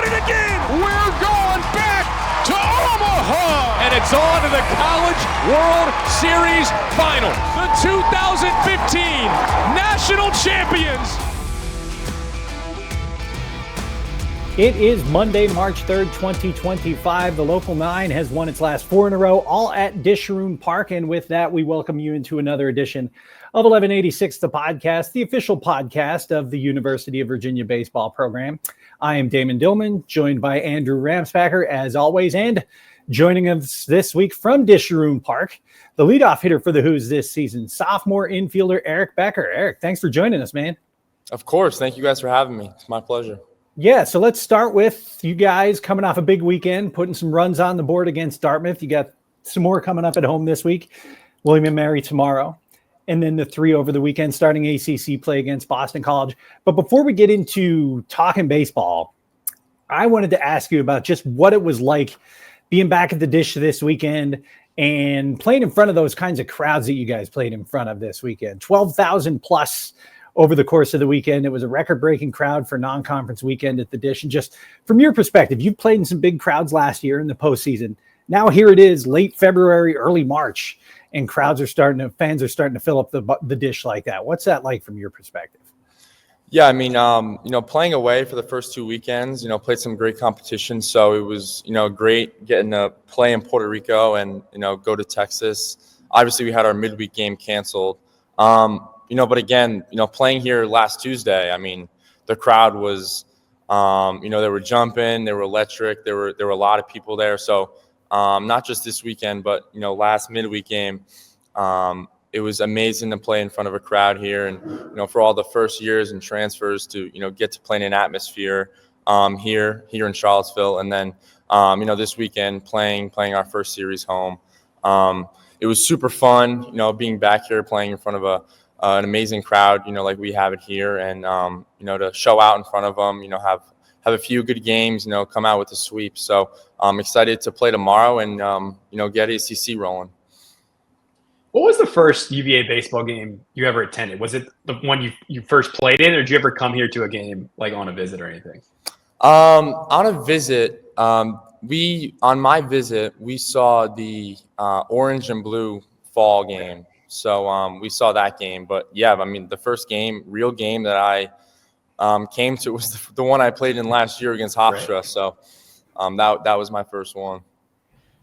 it again. We're going back to Omaha. And it's on to the College World Series Final. The 2015 National Champions. It is Monday, March 3rd, 2025. The Local 9 has won its last 4 in a row, all at Disharoon Park. And with that, we welcome you into another edition of 1186, the podcast, the official podcast of the University of Virginia baseball program. I am Damon Dillman, joined by Andrew Ramspacker, as always. And joining us this week from Disharoon Park, the leadoff hitter for the Who's this season, sophomore infielder Eric Becker. Eric, thanks for joining us, man. Of course. Thank you guys for having me. It's my pleasure. Yeah, so let's start with you guys coming off a big weekend, putting some runs on the board against Dartmouth. You got some more coming up at home this week, William & Mary tomorrow, and then the 3 over the weekend starting ACC play against Boston College. But before we get into talking baseball, I wanted to ask you about just what it was like being back at the Dish this weekend and playing in front of those kinds of crowds that you guys played in front of this weekend. 12,000 plus over the course of the weekend. It was a record-breaking crowd for non-conference weekend at the Dish. And just from your perspective, you've played in some big crowds last year in the postseason. Now here it is, late February, early March, and fans are starting to fill up the Dish like that. What's that like from your perspective? Yeah, I mean, playing away for the first 2 weekends, played some great competition. So it was, great getting to play in Puerto Rico and, go to Texas. Obviously, we had our midweek game canceled. But again, playing here last Tuesday, I mean, the crowd was, they were jumping, they were electric, there were a lot of people there. So not just this weekend, but, last midweek game, it was amazing to play in front of a crowd here. And, for all the first years and transfers to, get to play in an atmosphere here in Charlottesville. And then, this weekend playing our first series home. It was super fun, being back here playing in front of an amazing crowd, like we have it here, and to show out in front of them, have a few good games, come out with a sweep. So I'm excited to play tomorrow and get ACC rolling. What was the first UVA baseball game you ever attended? Was it the one you first played in, or did you ever come here to a game like on a visit or anything? On a visit, on my visit we saw the orange and blue fall game. So we saw that game. But, yeah, I mean, the first real game that I came to was the one I played in last year against Hofstra. Right. So that was my first one.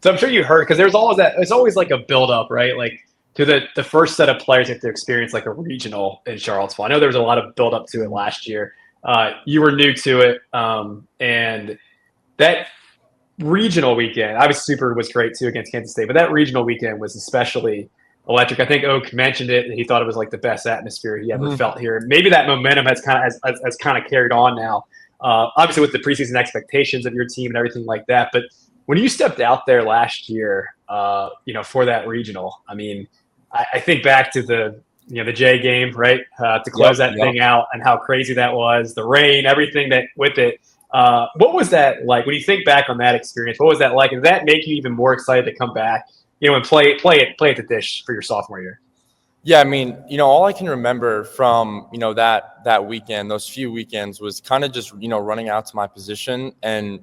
So I'm sure you heard, because there's always like a build-up, right? Like to the first set of players have to experience like a regional in Charlottesville. I know there was a lot of build-up to it last year. You were new to it. And that regional weekend, obviously Super was great too against Kansas State, but that regional weekend was especially electric. I think Oak mentioned it, and he thought it was like the best atmosphere he ever felt here. Maybe that momentum has kind of carried on now. Obviously, with the preseason expectations of your team and everything like that. But when you stepped out there last year, for that regional, I mean, I think back to the J game, right, to close that thing out, and how crazy that was. The rain, everything that with it. What was that like when you think back on that experience? What was that like? And did that make you even more excited to come back? And play at the Dish for your sophomore year? Yeah, I mean, all I can remember from, that weekend, those few weekends, was kind of just, running out to my position and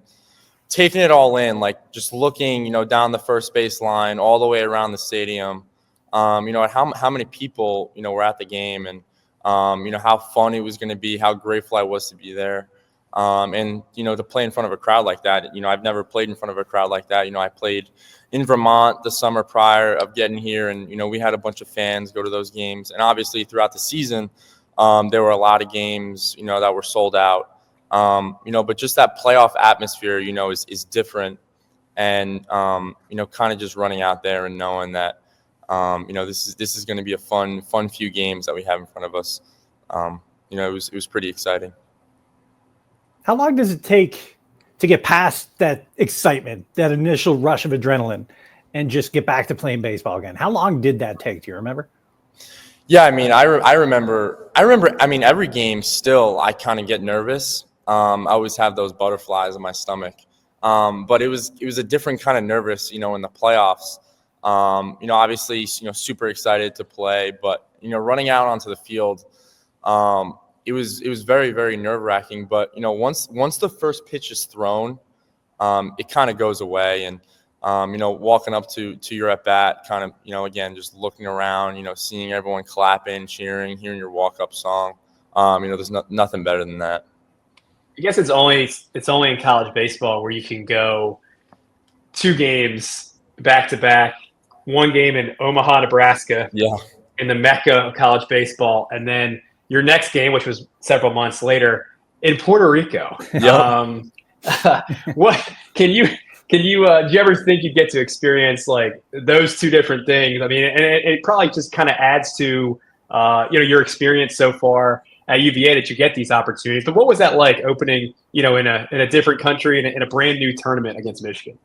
taking it all in, like just looking, down the first base line all the way around the stadium, at how many people, were at the game, and, how fun it was going to be, how grateful I was to be there. And, to play in front of a crowd like that, I've never played in front of a crowd like that. I played in Vermont the summer prior of getting here, and, we had a bunch of fans go to those games. And obviously throughout the season, there were a lot of games, that were sold out. But just that playoff atmosphere, is different. And, kind of just running out there and knowing that, this is going to be a fun few games that we have in front of us. It was pretty exciting. How long does it take to get past that excitement, that initial rush of adrenaline, and just get back to playing baseball again? How long did that take? Do you remember? Yeah, I mean, I remember. I mean, every game still, I kind of get nervous. I always have those butterflies in my stomach. But it was a different kind of nervous, in the playoffs. Obviously, super excited to play, but running out onto the field, it was very, very nerve-wracking. But, once the first pitch is thrown, it kind of goes away. And, walking up to your at-bat, kind of, again, just looking around, seeing everyone clapping, cheering, hearing your walk-up song, there's nothing better than that. I guess it's only in college baseball where you can go 2 games back-to-back, 1 game in Omaha, Nebraska, in the mecca of college baseball, and then your next game, which was several months later, in Puerto Rico. What do you ever think you'd get to experience like those 2 different things? I mean, and it probably just kind of adds to your experience so far at UVA that you get these opportunities. But what was that like opening, in a different country in a brand new tournament against Michigan?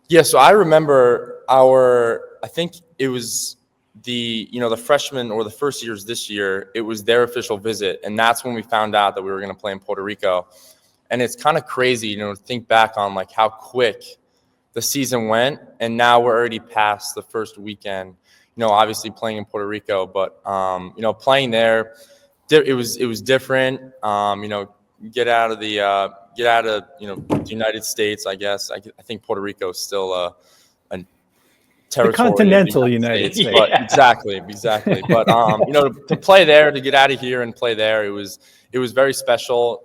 Yeah, so I remember I think it was the freshmen or the first years this year, it was their official visit. And that's when we found out that we were going to play in Puerto Rico. And it's kind of crazy, to think back on like how quick the season went. And now we're already past the first weekend, obviously playing in Puerto Rico, but, playing there, it was different. Get out of the United States, I guess. I think Puerto Rico is still a territory. The continental United States. But exactly. But to play there, to get out of here and play there, it was very special.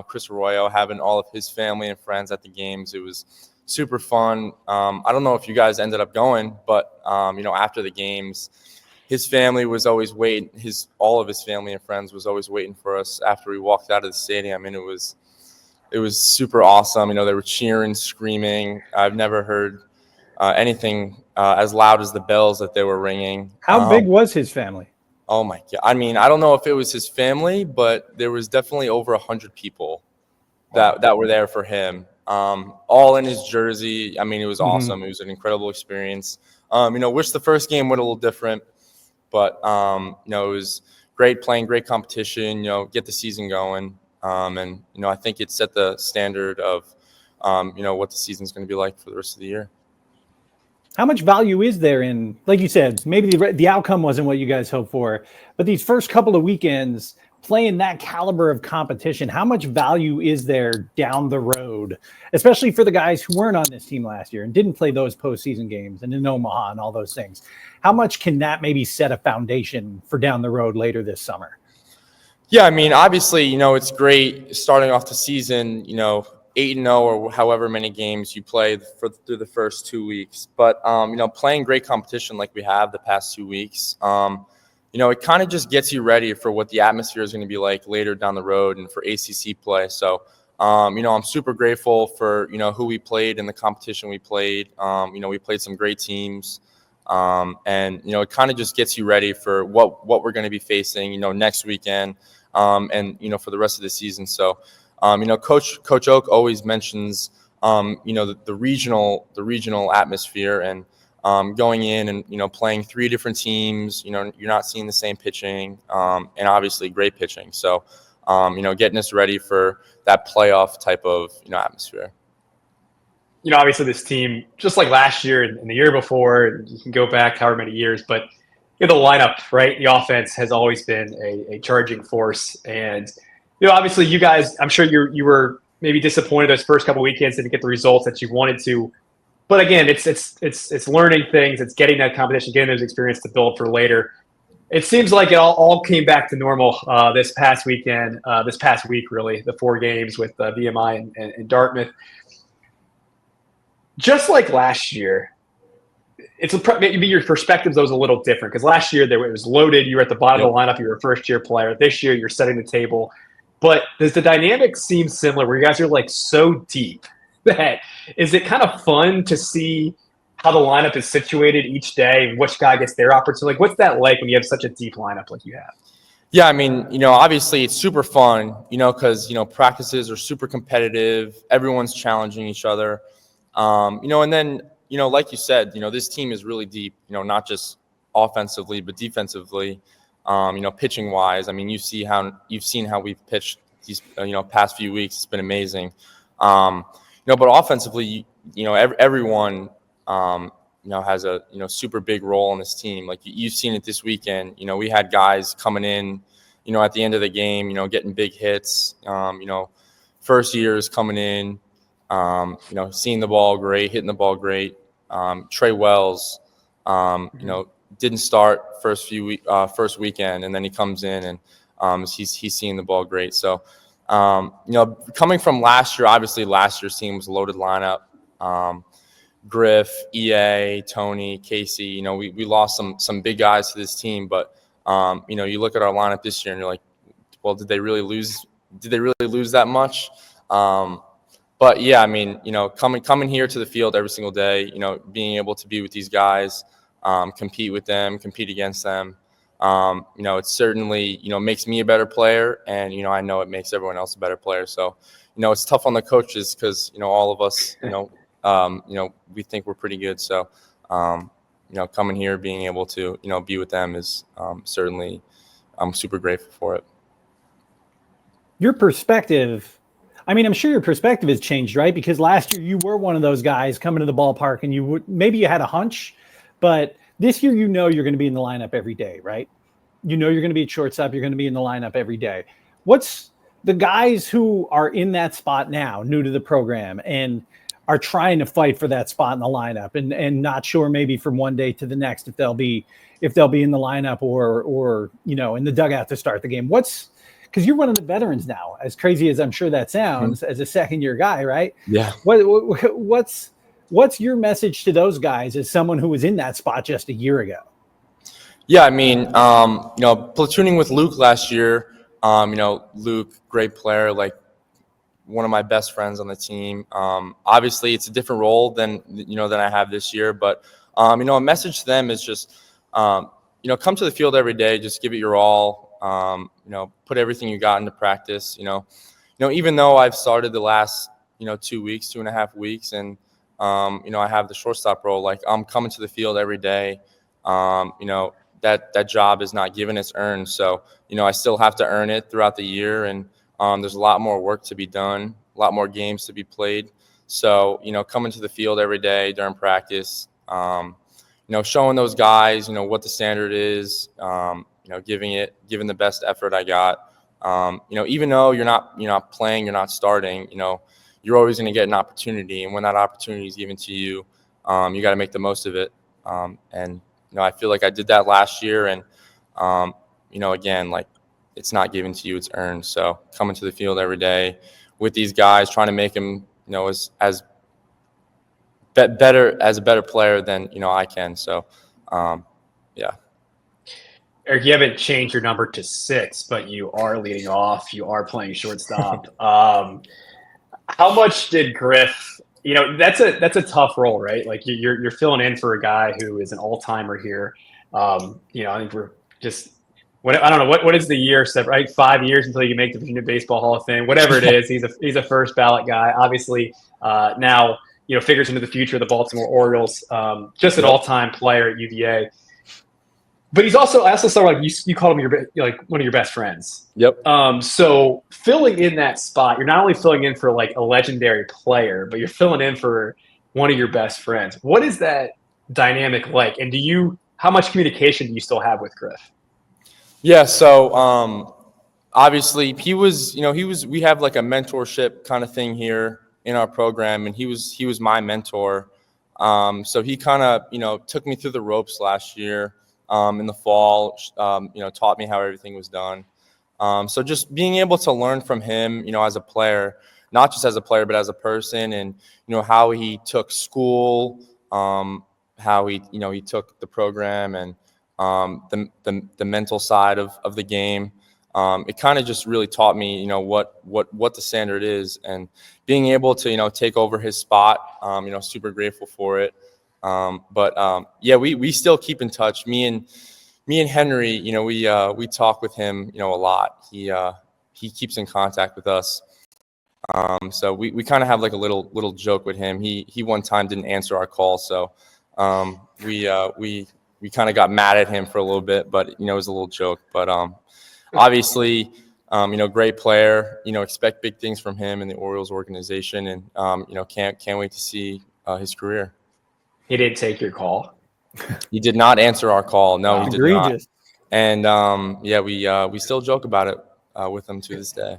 Chris Arroyo having all of his family and friends at the games, it was super fun. I don't know if you guys ended up going, but after the games, his family was always waiting. All of his family and friends was always waiting for us after we walked out of the stadium. And it was super awesome. They were cheering, screaming. I've never heard anything as loud as the bells that they were ringing. How big was his family? Oh my God. I mean, I don't know if it was his family, but there was definitely over 100 people that were there for him. All in his jersey. I mean, it was awesome. It was an incredible experience. Wish the first game went a little different, but it was great playing, great competition, get the season going. And I think it set the standard of what the season's going to be like for the rest of the year. How much value is there in, like you said, maybe the outcome wasn't what you guys hoped for, but these first couple of weekends playing that caliber of competition, how much value is there down the road, especially for the guys who weren't on this team last year and didn't play those postseason games and in Omaha and all those things? How much can that maybe set a foundation for down the road later this summer? Yeah, I mean, obviously, it's great starting off the season, 8-0 or however many games you play through the first 2 weeks. But, playing great competition like we have the past 2 weeks, it kind of just gets you ready for what the atmosphere is going to be like later down the road and for ACC play. So, I'm super grateful for, who we played and the competition we played. We played some great teams. And, it kind of just gets you ready for what we're going to be facing, next weekend, and, for the rest of the season. So, Coach Oak always mentions, the regional atmosphere and going in and, playing 3 different teams, you're not seeing the same pitching and obviously great pitching. So, getting us ready for that playoff type of, atmosphere. Obviously this team, just like last year and the year before, you can go back however many years, but the lineup, right? The offense has always been a charging force. And, obviously you guys, I'm sure you were maybe disappointed those first couple weekends didn't get the results that you wanted to. But again, it's learning things. It's getting that competition, getting those experience to build for later. It seems like it all came back to normal this past week, really, the 4 games with VMI and Dartmouth. Just like last year, maybe your perspective was a little different because last year it was loaded. You were at the bottom of the lineup. You were a first-year player. This year, you're setting the table. But does the dynamic seem similar where you guys are like so deep that is it kind of fun to see how the lineup is situated each day and which guy gets their opportunity? Like, what's that like when you have such a deep lineup like you have? Yeah, I mean, obviously it's super fun, because, practices are super competitive. Everyone's challenging each other. And then, like you said, this team is really deep, not just offensively, but defensively, pitching wise. I mean, you've seen how we've pitched these, past few weeks. It's been amazing. But offensively, everyone, has a, super big role in this team. Like you've seen it this weekend. We had guys coming in at the end of the game, getting big hits. First years coming in, seeing the ball great, hitting the ball great. Trey Wells, didn't start first weekend, and then he comes in and he's seeing the ball great. So, coming from last year, obviously last year's team was a loaded lineup. Griff, EA, Tony, Casey, we lost some big guys to this team, but you look at our lineup this year and you're like, well, did they really lose that much? But yeah, I mean, coming here to the field every single day, being able to be with these guys, compete with them, compete against them, it certainly, makes me a better player, and, I know it makes everyone else a better player. So, it's tough on the coaches because, all of us, we think we're pretty good. So, coming here, being able to, be with them is certainly, I'm super grateful for it. Your perspective, I mean, I'm sure your perspective has changed, right? Because last year you were one of those guys coming to the ballpark and maybe you had a hunch, but this year, you're going to be in the lineup every day, right? You're going to be at shortstop. You're going to be in the lineup every day. What's the guys who are in that spot now, new to the program, and are trying to fight for that spot in the lineup and not sure maybe from one day to the next if they'll be in the lineup or in the dugout to start the game? Because you're one of the veterans now, as crazy as I'm sure that sounds, as a second-year guy, right? Yeah. What's your message to those guys as someone who was in that spot just a year ago? Yeah, I mean, platooning with Luke last year, Luke, great player, like one of my best friends on the team. Obviously, it's a different role than I have this year, but a message to them is just, come to the field every day, just give it your all. Put everything you got into practice. Even though I've started the last 2.5 weeks, and I have the shortstop role, like I'm coming to the field every day. That job is not given, it's earned. So, I still have to earn it throughout the year. And there's a lot more work to be done, a lot more games to be played. So, coming to the field every day during practice, showing those guys, what the standard is, giving the best effort I got. Even though you're not playing, you're not starting, you're always going to get an opportunity. And when that opportunity is given to you, you got to make the most of it. And, I feel like I did that last year. And, again, like it's not given to you, it's earned. So coming to the field every day with these guys, trying to make them, as a better player than, I can. So, yeah. Eric, you haven't changed your number to 6, but you are leading off. You are playing shortstop. How much did Griff? That's a tough role, right? Like you're filling in for a guy who is an all-timer here. I think we're just I don't know what is the year set, right? 5 years until you can make the Virginia Baseball Hall of Fame. Whatever it is, he's a first ballot guy. Obviously, now figures into the future of the Baltimore Orioles. Just an all-time player at UVA. But I also saw like you called him one of your best friends. Yep. So filling in that spot, you're not only filling in for like a legendary player, but you're filling in for one of your best friends. What is that dynamic like? And how much communication do you still have with Griff? Yeah. So obviously we have like a mentorship kind of thing here in our program, and he was my mentor. So he kind of took me through the ropes last year. In the fall, taught me how everything was done. So just being able to learn from him, as a player, not just as a player, but as a person, and, how he took school, how he took the program, and the mental side of the game. It kind of just really taught me, what the standard is, and being able to, take over his spot, super grateful for it. Yeah, we still keep in touch. Me and Henry, we talk with him, a lot. He keeps in contact with us. So we kind of have like a little joke with him. He one time didn't answer our call, so we kind of got mad at him for a little bit, but it was a little joke. But obviously, great player. Expect big things from him and the Orioles organization, and can't wait to see his career. He didn't take your call. He did not answer our call. No, he did not. And yeah, we still joke about it with him to this day.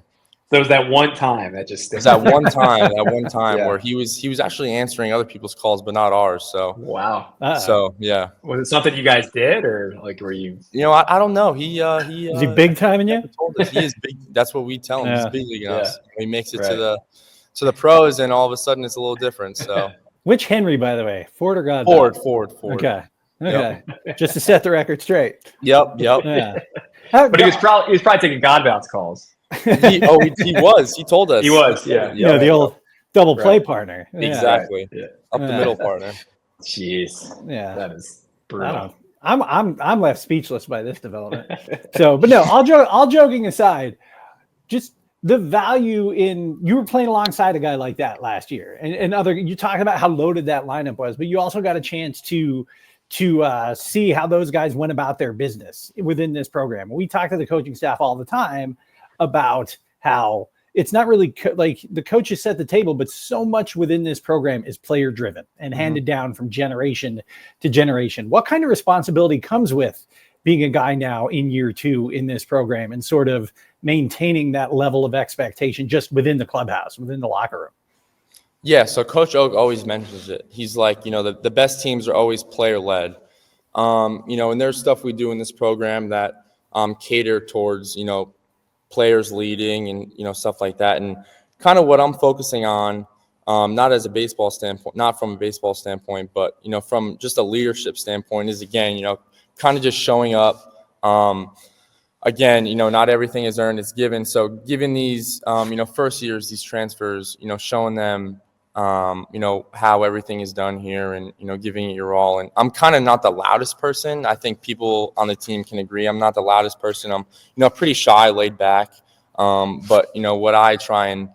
So it was that one time that just It was that one time Yeah. where he was actually answering other people's calls, but not ours. So Wow. so yeah. Was it something you guys did, or like were you? I don't know. He Is he big timing you? told us he is big. That's what we tell him. He's Yeah. big leaguing Yeah. us. He makes it Right. to the pros, and all of a sudden it's a little different. So Which Henry, by the way, Ford or Godbout? Ford. Okay. Just to set the record straight. Yep. Yeah. But he was probably taking Godbout's calls. He was. He told us. He was. Yeah. You know, the old double play Right. partner. Yeah. Exactly. Yeah. Up the middle partner. Jeez. Yeah. That is I brutal. don't. I'm left speechless by this development. So, but no, all joking aside, just the value in you were playing alongside a guy like that last year, and other you talked about how loaded that lineup was, but you also got a chance to see how those guys went about their business within this program. We talk to the coaching staff all the time about how it's not really like the coaches set the table, but so much within this program is player driven and handed down from generation to generation. What kind of responsibility comes with being a guy now in year 2 in this program and sort of maintaining that level of expectation just within the clubhouse, within the locker room? Yeah, so Coach Oak always mentions it. He's like, the best teams are always player-led. And there's stuff we do in this program that cater towards, players leading and, stuff like that. And kind of what I'm focusing on, not as a baseball standpoint, not from a baseball standpoint, but, from just a leadership standpoint is, again, kind of just showing up. Again, not everything is earned, it's given. So giving these, first years, these transfers, showing them, how everything is done here and, giving it your all. And I'm kind of not the loudest person. I think people on the team can agree. I'm not the loudest person. I'm, pretty shy, laid back. But, what I try and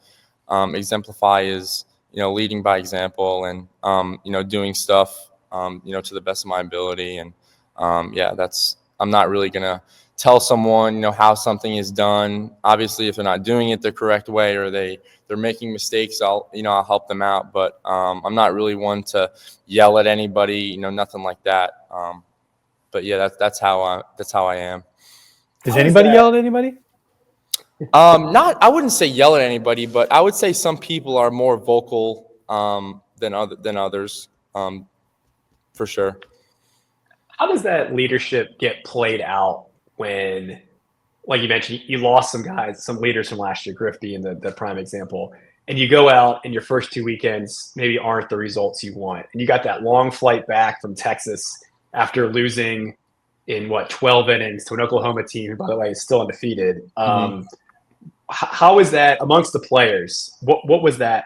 exemplify is, leading by example and, doing stuff, to the best of my ability. And, I'm not really going to tell someone, how something is done. Obviously, if they're not doing it the correct way or they're making mistakes, I'll help them out. But I'm not really one to yell at anybody, nothing like that. But yeah, that's how I am. Does anybody yell at anybody? I wouldn't say yell at anybody, but I would say some people are more vocal than others, for sure. How does that leadership get played out when, like you mentioned, you lost some guys, some leaders from last year, Griff being the prime example, and you go out and your first 2 weekends maybe aren't the results you want, and you got that long flight back from Texas after losing in 12 innings to an Oklahoma team who, by the way, is still undefeated. How is that amongst the players? What was that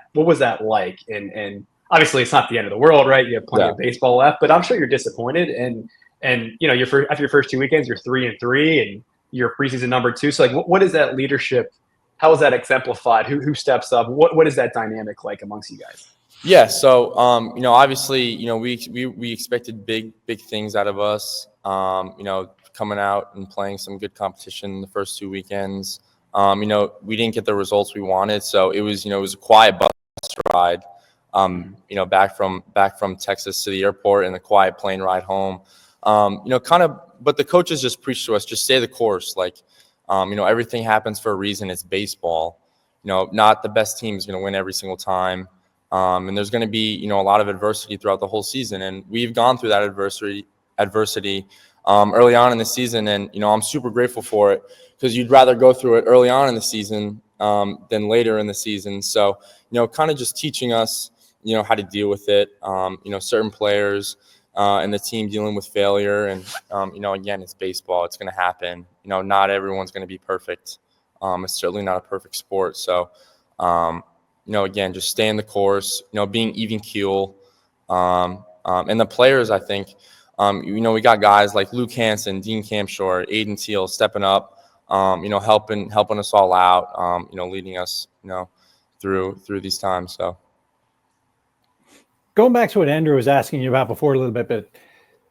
like? And obviously it's not the end of the world, right? You have plenty of baseball left, but I'm sure you're disappointed. And after your first 2 weekends, you're 3-3 and you're preseason number 2. So like, what is that leadership? How is that exemplified? Who steps up? What is that dynamic like amongst you guys? Yeah. So, obviously, we expected big things out of us, coming out and playing some good competition the first 2 weekends. We didn't get the results we wanted. So it was a quiet bus ride, back from Texas to the airport and a quiet plane ride home. But the coaches just preached to us, just stay the course. Like, everything happens for a reason. It's baseball. Not the best team is going to win every single time. And there's going to be, a lot of adversity throughout the whole season. And we've gone through that adversity early on in the season. And, I'm super grateful for it because you'd rather go through it early on in the season than later in the season. So, kind of just teaching us, how to deal with it. Certain players and the team dealing with failure. And, again, it's baseball. It's going to happen. Not everyone's going to be perfect. It's certainly not a perfect sport. So, again, just stay in the course, being even keel. And the players, I think, we got guys like Luke Hansen, Dean Campshore, Aiden Teal stepping up, helping us all out, leading us, through these times. So. Going back to what Andrew was asking you about before a little bit, but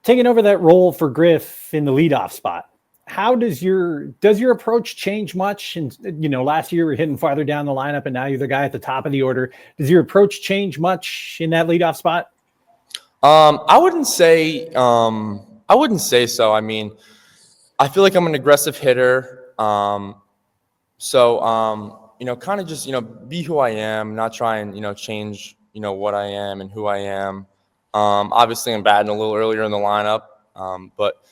taking over that role for Griff in the leadoff spot, how does your approach change much? And, last year we're hitting farther down the lineup and now you're the guy at the top of the order. Does your approach change much in that leadoff spot? I wouldn't say so. I mean, I feel like I'm an aggressive hitter. Kind of just, be who I am, not try and, change, what I am and who I am. Obviously, I'm batting a little earlier in the lineup, but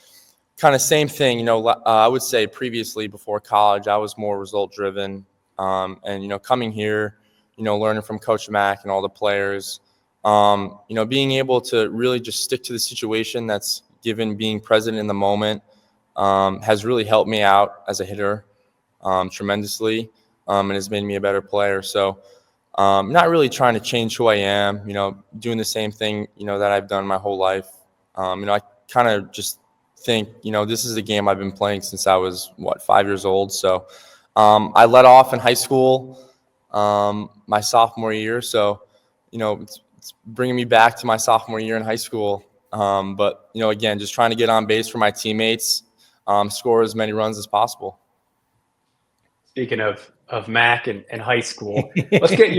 kind of same thing. I would say previously before college, I was more result driven. Coming here, learning from Coach Mack and all the players, being able to really just stick to the situation that's given, being present in the moment, has really helped me out as a hitter tremendously, and has made me a better player. So not really trying to change who I am, doing the same thing, that I've done my whole life. I kind of just think, this is a game I've been playing since I was, 5 years old. So I let off in high school my sophomore year. So, it's bringing me back to my sophomore year in high school. Again, just trying to get on base for my teammates, score as many runs as possible. Speaking of Mac and high school, let's get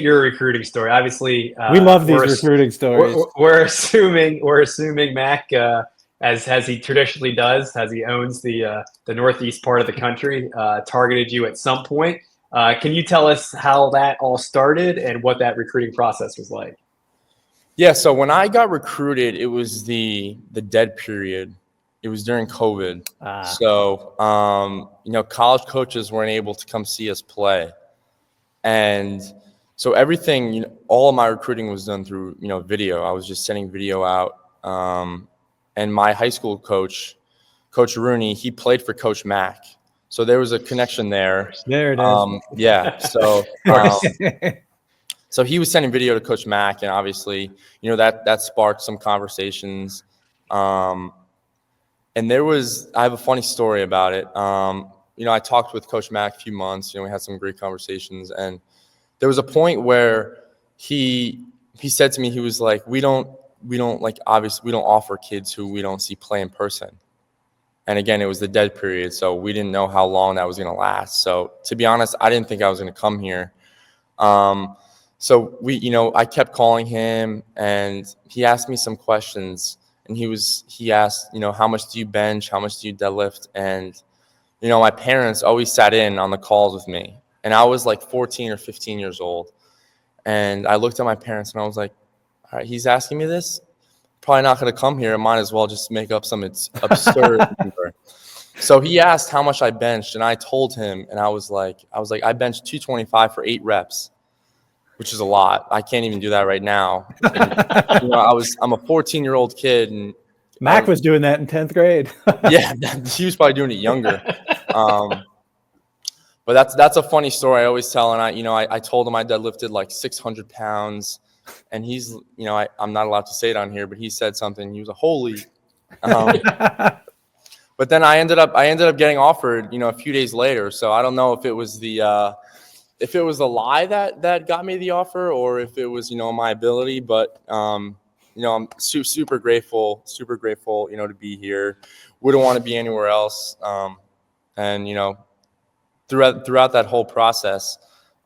your recruiting story. Obviously, we love these recruiting stories. We're assuming Mac, as he traditionally does, as he owns the northeast part of the country, targeted you at some point. Can you tell us how that all started and what that recruiting process was like? Yeah, so when I got recruited, it was the dead period. It was during COVID. So, college coaches weren't able to come see us play. And so everything, all of my recruiting was done through, video. I was just sending video out. And my high school coach, Coach Rooney, he played for Coach Mack. So there was a connection there. There it is. Yeah. So, so he was sending video to Coach Mack, and obviously, that sparked some conversations. And I have a funny story about it. I talked with Coach Mack a few months, we had some great conversations, and there was a point where he said to me, he was like, we don't offer kids who we don't see play in person. And again, it was the dead period, so we didn't know how long that was going to last. So to be honest, I didn't think I was going to come here. So I kept calling him, and he asked me some questions. And he asked, how much do you bench? How much do you deadlift? And, my parents always sat in on the calls with me. And I was like 14 or 15 years old. And I looked at my parents and I was like, all right, he's asking me this? Probably not going to come here. I might as well just make up some absurd number. So he asked how much I benched. And I told him, and I was like, I benched 225 for 8 reps. Which is a lot. I can't even do that right now. And, I'm a 14-year-old kid, and Mac was doing that in 10th grade. Yeah, he was probably doing it younger. But that's a funny story I always tell. And I told him I deadlifted like 600 pounds, and he's, I'm not allowed to say it on here, but he said something. He was a holy. But then I ended up getting offered, a few days later. So I don't know if it was a lie that got me the offer, or if it was, my ability, but, I'm super grateful, to be here. Wouldn't want to be anywhere else. And, throughout that whole process,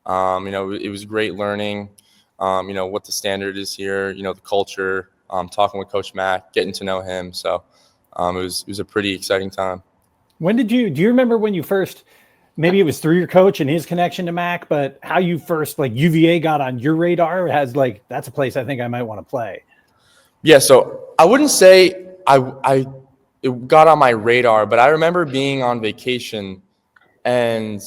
it was great learning, what the standard is here, the culture, talking with Coach Mack, getting to know him. So it was a pretty exciting time. Do you remember when you first, maybe it was through your coach and his connection to Mac, but how you first, UVA got on your radar as that's a place I think I might want to play? Yeah, so I wouldn't say it got on my radar, but I remember being on vacation, and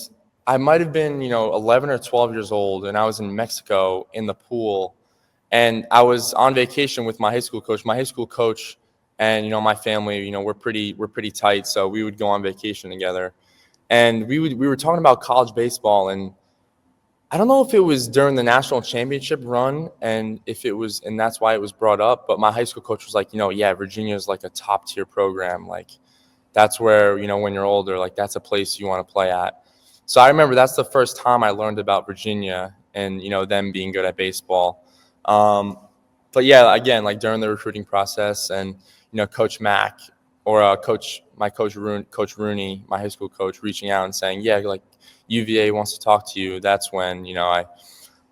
I might have been, 11 or 12 years old, and I was in Mexico in the pool, and I was on vacation with my high school coach. My high school coach and, my family, we're pretty tight, so we would go on vacation together. And we were talking about college baseball, and I don't know if it was during the national championship run and that's why it was brought up. But my high school coach was like, yeah, Virginia is like a top tier program. That's where, when you're older, that's a place you want to play at. So I remember that's the first time I learned about Virginia and, them being good at baseball. But yeah, again, during the recruiting process and, Coach Mack or Coach Rooney, my high school coach, reaching out and saying, yeah, UVA wants to talk to you. That's when, I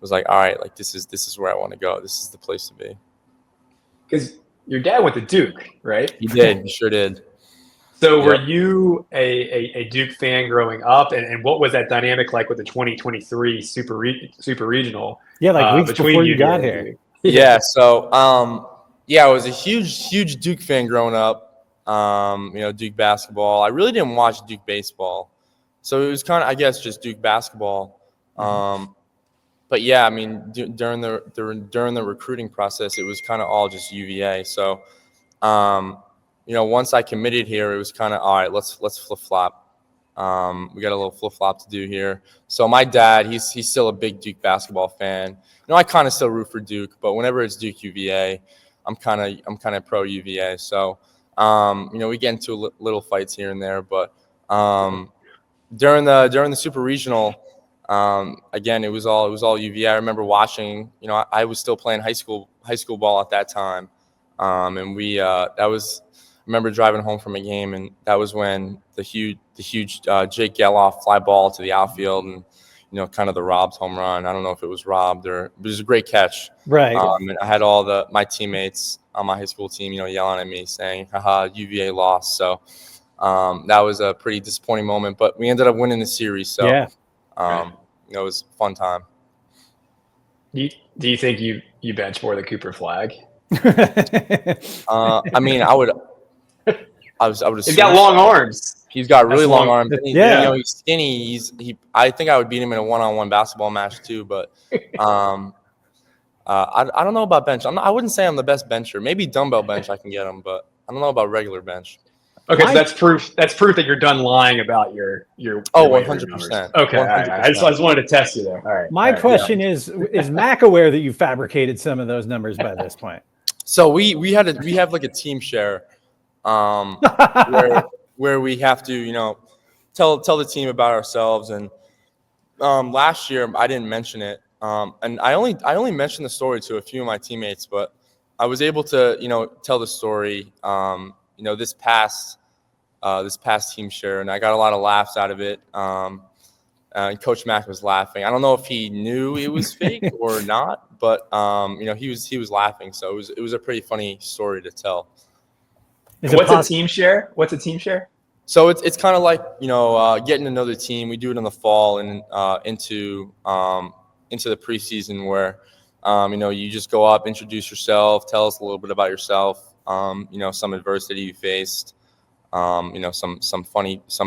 was like, all right, this is where I want to go. This is the place to be. Because your dad went to Duke, right? He did. He sure did. So were you a Duke fan growing up, and what was that dynamic like with the 2023 super regional? Yeah, like weeks before you got here. Yeah. So I was a huge Duke fan growing up. Duke basketball. I really didn't watch Duke baseball, so it was kind of, I guess, just Duke basketball. But yeah, I mean, during the recruiting process, it was kind of all just UVA. So, once I committed here, it was kind of all right. Let's flip flop. We got a little flip flop to do here. So my dad, he's still a big Duke basketball fan. I kind of still root for Duke, but whenever it's Duke UVA, I'm kind of pro UVA. So, we get into little fights here and there, but during the super regional. Again, it was all UVA. I remember watching. I was still playing high school ball at that time, and I remember driving home from a game, and that was when the huge Jake Geloff fly ball to the outfield, and kind of the robbed home run. I don't know if it was robbed or it was a great catch. Right. And I had all my teammates on my high school team, yelling at me saying, "Haha, UVA lost." So that was a pretty disappointing moment, but we ended up winning the series. So yeah. It was a fun time. Do you think you bench more than Cooper Flag? I mean, I would. He's got long arms. He's got really long arms. Yeah. He's skinny. I think I would beat him in a one-on-one basketball match too. But I don't know about bench. I wouldn't say I'm the best bencher. Maybe dumbbell bench I can get him, but I don't know about regular bench. Okay, so that's proof that you're done lying about your 100%. Okay, 100%. I just wanted to test you there. All right. My question is Mac aware that you fabricated some of those numbers by this point? So we have like a team share, where we have to tell the team about ourselves. And last year I didn't mention it, and I only mentioned the story to a few of my teammates, but I was able to tell the story this past team share, and I got a lot of laughs out of it. And Coach Mack was laughing. I don't know if he knew it was fake or not, but he was laughing. So it was a pretty funny story to tell. What's a team share? So it's kind of like getting to know the team. We do it in the fall and into the preseason where you just go up, introduce yourself, tell us a little bit about yourself. Some adversity you faced. Some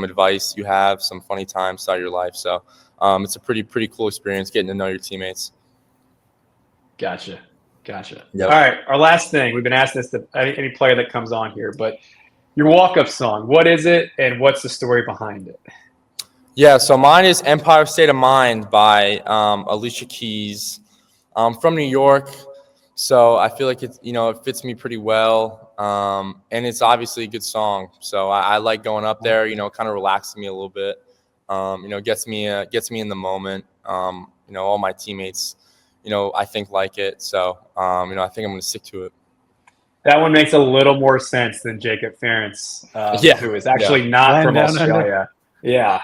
advice you have, some funny times out of your life. So it's a pretty cool experience getting to know your teammates. Gotcha. Yep. All right, our last thing. We've been asking this to any player that comes on here, but your walk-up song, what is it, and what's the story behind it? Yeah, so mine is Empire State of Mind by Alicia Keys. From New York, so I feel like it fits me pretty well. And it's obviously a good song. So I like going up there, kind of relaxing me a little bit. Gets me in the moment. All my teammates, I think like it. So, I think I'm going to stick to it. That one makes a little more sense than Jacob Ferentz, who is actually not from Australia. Yeah.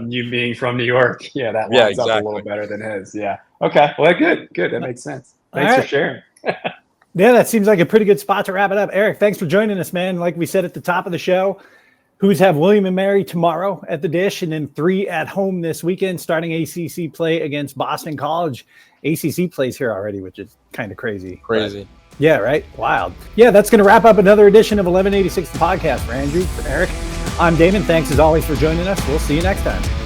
You being from New York. Yeah, that lines up a little better than his. Yeah. Okay. Well, good. That makes sense. Thanks for sharing. Yeah, that seems like a pretty good spot to wrap it up. Eric, thanks for joining us, man. Like we said at the top of the show, Hoos have William and Mary tomorrow at the Dish, and then 3 at home this weekend, starting ACC play against Boston College. ACC plays here already, which is kind of crazy. Crazy. But, yeah, right? Wild. Yeah, that's going to wrap up another edition of 1186 the podcast. For Andrew, for Eric, I'm Damon. Thanks as always for joining us. We'll see you next time.